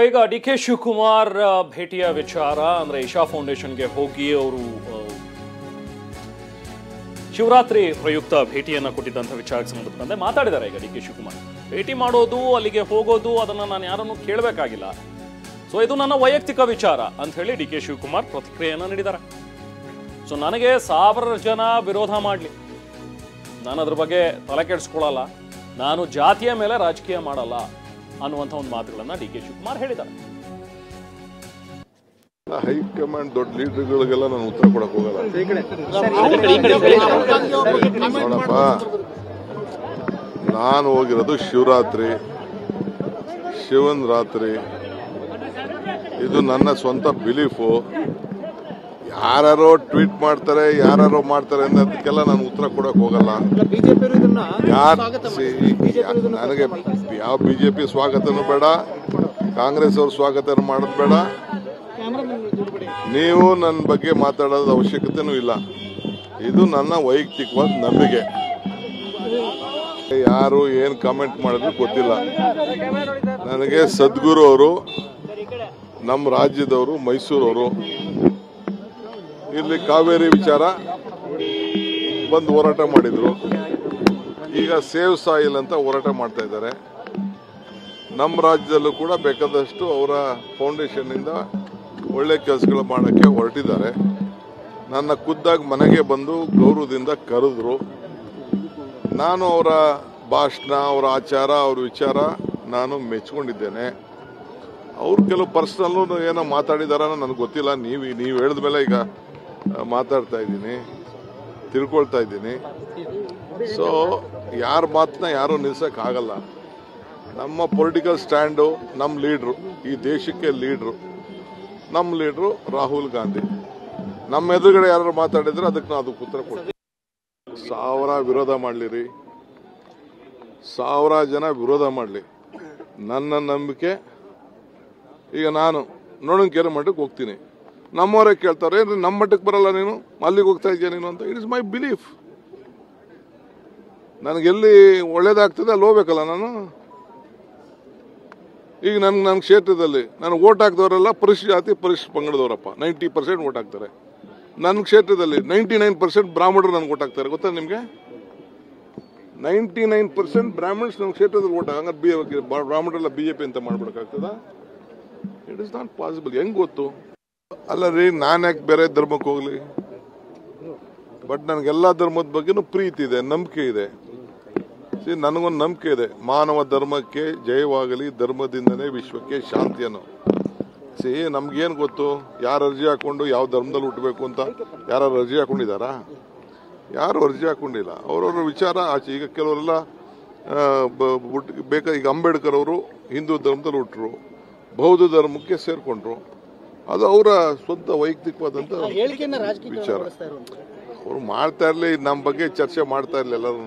ಈಗ ಡಿ.ಕೆ. ಶಿವಕುಮಾರ್ ಭೇಟಿಯ ವಿಚಾರ ಅಂದ್ರೆ ಇಶಾ ಫೌಂಡೇಶನ್ಗೆ ಹೋಗಿ ಅವರು ಶಿವರಾತ್ರಿ ಪ್ರಯುಕ್ತ ಭೇಟಿಯನ್ನ ಕೊಟ್ಟಿದ್ದಂತ ವಿಚಾರಕ್ಕೆ ಸಂಬಂಧಪಟ್ಟಂತೆ ಮಾತಾಡಿದ್ದಾರೆ. ಈಗ ಡಿ.ಕೆ. ಶಿವಕುಮಾರ್ ಭೇಟಿ ಮಾಡೋದು, ಅಲ್ಲಿಗೆ ಹೋಗೋದು ಅದನ್ನ ನಾನು ಯಾರನ್ನು ಕೇಳಬೇಕಾಗಿಲ್ಲ, ಸೊ ಇದು ನನ್ನ ವೈಯಕ್ತಿಕ ವಿಚಾರ ಅಂತ ಹೇಳಿ ಡಿ.ಕೆ. ಶಿವಕುಮಾರ್ ಪ್ರತಿಕ್ರಿಯೆಯನ್ನ ನೀಡಿದ್ದಾರೆ. ಸೊ ನನಗೆ 1000 ಜನ ವಿರೋಧ ಮಾಡಲಿ, ನಾನು ಅದ್ರ ಬಗ್ಗೆ ತಲೆ ಕೆಡಿಸ್ಕೊಳ್ಳಲ್ಲ, ನಾನು ಜಾತಿಯ ಮೇಲೆ ರಾಜಕೀಯ ಮಾಡಲ್ಲ ಅನ್ನುವಂಥ ಒಂದು ಮಾತುಗಳನ್ನ ಡಿ.ಕೆ. ಶಿವಕುಮಾರ್ ಹೇಳಿದ್ದಾರೆ. ಹೈಕಮಾಂಡ್ ದೊಡ್ಡ ಲೀಡರ್ಗಳಿಗೆಲ್ಲ ನಾನು ಉತ್ತರ ಕೊಡಕ್ ಹೋಗಲ್ಲ. ನೋಡಪ್ಪ, ನಾನು ಹೋಗಿರೋದು ಶಿವರಾತ್ರಿ, ಶಿವನ್ ರಾತ್ರಿ, ಇದು ನನ್ನ ಸ್ವಂತ ಬಿಲೀಫು. ಯಾರು ಟ್ವೀಟ್ ಮಾಡ್ತಾರೆ, ಯಾರು ಮಾಡ್ತಾರೆ ಅನ್ನೋದಕ್ಕೆಲ್ಲ ನಾನು ಉತ್ತರ ಕೊಡಕ್ ಹೋಗಲ್ಲ. ನನಗೆ ಯಾವ ಬಿಜೆಪಿ ಸ್ವಾಗತನೂ ಬೇಡ, ಕಾಂಗ್ರೆಸ್ ಅವ್ರ ಸ್ವಾಗತನೂ ಮಾಡೋದು ಬೇಡ. ನೀವು ನನ್ನ ಬಗ್ಗೆ ಮಾತಾಡೋದ ಅವಶ್ಯಕತೆನೂ ಇಲ್ಲ. ಇದು ನನ್ನ ವೈಯಕ್ತಿಕವಾದ ನಂಬಿಕೆ. ಯಾರು ಏನ್ ಕಾಮೆಂಟ್ ಮಾಡಿದ್ರು ಗೊತ್ತಿಲ್ಲ. ನನಗೆ ಸದ್ಗುರು ಅವರು, ನಮ್ಮ ರಾಜ್ಯದವರು, ಮೈಸೂರವರು, ಇಲ್ಲಿ ಕಾವೇರಿ ವಿಚಾರ ಬಂದು ಹೋರಾಟ ಮಾಡಿದ್ರು. ಈಗ ಸೇವ್ ಸಾಯಿಲ್ ಅಂತ ಹೋರಾಟ ಮಾಡ್ತಾ ಇದ್ದಾರೆ. ನಮ್ಮ ರಾಜ್ಯದಲ್ಲೂ ಕೂಡ ಬೇಕಾದಷ್ಟು ಅವರ ಫೌಂಡೇಶನ್ನಿಂದ ಒಳ್ಳೆ ಕೆಲಸಗಳು ಮಾಡೋಕ್ಕೆ ಹೊರಟಿದ್ದಾರೆ. ನನ್ನ ಖುದ್ದಾಗಿ ಮನೆಗೆ ಬಂದು ಗೌರವದಿಂದ ಕರೆದ್ರು. ನಾನು ಅವರ ಭಾಷಣ, ಅವರ ಆಚಾರ, ಅವ್ರ ವಿಚಾರ ನಾನು ಮೆಚ್ಕೊಂಡಿದ್ದೇನೆ. ಅವ್ರು ಕೆಲವು ಪರ್ಸನಲ್ಲು ಏನೋ ಮಾತಾಡಿದಾರ ನನಗೆ ಗೊತ್ತಿಲ್ಲ. ನೀವು ಹೇಳಿದ ಮೇಲೆ ಈಗ ಮಾತಾಡ್ತಾ ಇದ್ದೀನಿ, ತಿಳ್ಕೊಳ್ತಾ ಇದ್ದೀನಿ. ಸೊ ಯಾರ ಮಾತನ್ನ ಯಾರು ನಿಲ್ಸಕ್ಕಾಗಲ್ಲ. ನಮ್ಮ ಪೊಲಿಟಿಕಲ್ ಸ್ಟ್ಯಾಂಡು, ನಮ್ಮ ಲೀಡ್ರು, ಈ ದೇಶಕ್ಕೆ ಲೀಡ್ರು, ನಮ್ಮ ಲೀಡ್ರು ರಾಹುಲ್ ಗಾಂಧಿ. ನಮ್ಮ ಎದುರುಗಡೆ ಯಾರು ಮಾತಾಡಿದ್ರೆ ಅದಕ್ಕೆ ಉತ್ತರ ಕೊಡ್ತೀವಿ. 1000 ವಿರೋಧ ಮಾಡಲಿರಿ, 1000 ಜನ ವಿರೋಧ ಮಾಡಲಿ, ನನ್ನ ನಂಬಿಕೆ. ಈಗ ನಾನು ನೋಡೋಣ ಕೆರೆ ಮಟ್ಟಕ್ಕೆ ಹೋಗ್ತೀನಿ, ನಮ್ಮವರೇ ಕೇಳ್ತಾರೆ ನಮ್ಮ ಮಟ್ಟಕ್ಕೆ ಬರಲ್ಲ, ನೀನು ಅಲ್ಲಿಗೆ ಹೋಗ್ತಾ ಇದೆಯಾ ನೀನು ಅಂತ. It is my belief. ನನಗೆಲ್ಲಿ ಒಳ್ಳೇದಾಗ್ತದೆ ಅಲ್ಲಿ ಹೋಗ್ಬೇಕಲ್ಲ ನಾನು. ಈಗ ನನ್ನ ಕ್ಷೇತ್ರದಲ್ಲಿ ನಾನು ಓಟ್ ಹಾಕಿದವರೆಲ್ಲ ಪರಿಶಿಷ್ಟ ಜಾತಿ, ಪರಿಶಿಷ್ಟ ಪಂಗಡದವರಪ್ಪ. 90% ಓಟ್ ಹಾಕ್ತಾರೆ. ನನ್ನ ಕ್ಷೇತ್ರದಲ್ಲಿ 99% ಬ್ರಾಹ್ಮಣರು ನನಗೆ ಓಟ್ ಹಾಕ್ತಾರೆ. ಗೊತ್ತಾ ನಿಮಗೆ? 99% ಬ್ರಾಹ್ಮಣ್ಸ್ ನಮ್ಮ ಕ್ಷೇತ್ರದಲ್ಲಿ ಓಟ್ ಹಂಗಾರೆ ಬ್ರಾಹ್ಮಣರೆಲ್ಲ ಬಿಜೆಪಿ ಅಂತ ಮಾಡ್ಬಿಡಕ್ಕಾಗ್ತದ? It is not possible. ಹೆಂಗ್ ಗೊತ್ತು? ಅಲ್ಲ ರೀ, ನಾನು ಯಾಕೆ ಬೇರೆ ಧರ್ಮಕ್ಕೆ ಹೋಗ್ಲಿ? ಬಟ್ ನನಗೆಲ್ಲ ಧರ್ಮದ ಬಗ್ಗೆನೂ ಪ್ರೀತಿ ಇದೆ, ನಂಬಿಕೆ ಇದೆ. ನನಗೊಂದು ನಂಬಿಕೆ ಇದೆ, ಮಾನವ ಧರ್ಮಕ್ಕೆ ಜಯವಾಗಲಿ, ಧರ್ಮದಿಂದನೇ ವಿಶ್ವಕ್ಕೆ ಶಾಂತಿಯನ್ನು. ನಮ್ಗೇನು ಗೊತ್ತು ಯಾರು ಅರ್ಜಿ ಹಾಕೊಂಡು ಯಾವ ಧರ್ಮದಲ್ಲಿ ಹುಟ್ಟಬೇಕು ಅಂತ? ಯಾರು ಅರ್ಜಿ ಹಾಕೊಂಡಿದ್ದಾರಾ? ಯಾರು ಅರ್ಜಿ ಹಾಕೊಂಡಿಲ್ಲ. ಅವ್ರವ್ರ ವಿಚಾರ ಆಚೆ. ಈಗ ಕೆಲವರೆಲ್ಲ ಈಗ ಅಂಬೇಡ್ಕರ್ ಅವರು ಹಿಂದೂ ಧರ್ಮದಲ್ಲಿ ಹುಟ್ಟರು, ಬೌದ್ಧ ಧರ್ಮಕ್ಕೆ ಸೇರ್ಕೊಂಡ್ರು. ಅದು ಅವರ ಸ್ವಂತ ವೈಯಕ್ತಿಕವಾದಂತ ವಿಚಾರ. ಅವ್ರು ಮಾಡ್ತಾ ಇರ್ಲಿ, ನಮ್ಮ ಬಗ್ಗೆ ಚರ್ಚೆ ಮಾಡ್ತಾ ಇರ್ಲಿ ಎಲ್ಲರೂ.